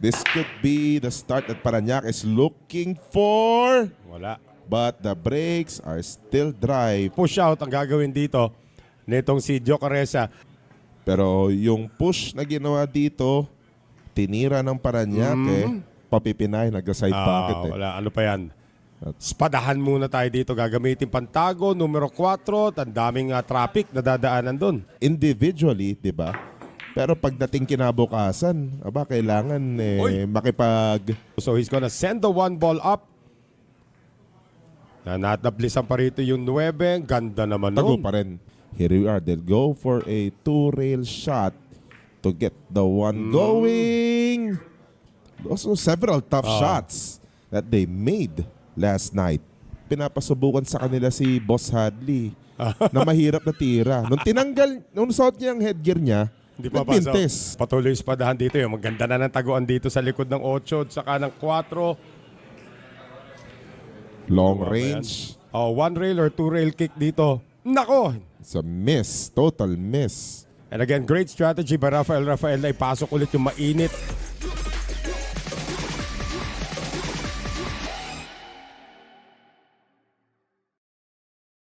This could be the start that Parañaque is looking for. Wala. But the brakes are still dry. Push out ang gagawin dito nitong si Jocaresa. Pero yung push na ginawa dito, tinira ng Parañaque, papipinay, nag-side pocket eh. Wala, ano pa yan? Spadahan muna tayo dito. Gagamitin Pantago, numero 4. Ang daming traffic na dadaanan doon. Individually, di ba? Pero pagdating kinabukasan, aba, kailangan makipag... So he's gonna send the 1 ball up. Natablisan pa rito yung 9. Ganda naman Tago nun. pa rin. Here we are. They'll go for a 2-rail shot to get the one going. Also, several tough shots that they made last night. Pinapasubukan sa kanila si Boss Hadley na mahirap na tira. Nung suot niya ang headgear niya, Hindi pa nagpintes. Patuloy yung spadahan dito. Yung maganda na ng taguan dito sa likod ng 8 at saka ng 4. Long range. 1 rail or 2 rail kick dito. Nako! It's a miss. Total miss. And again, great strategy by Rafael na ipasok ulit yung mainit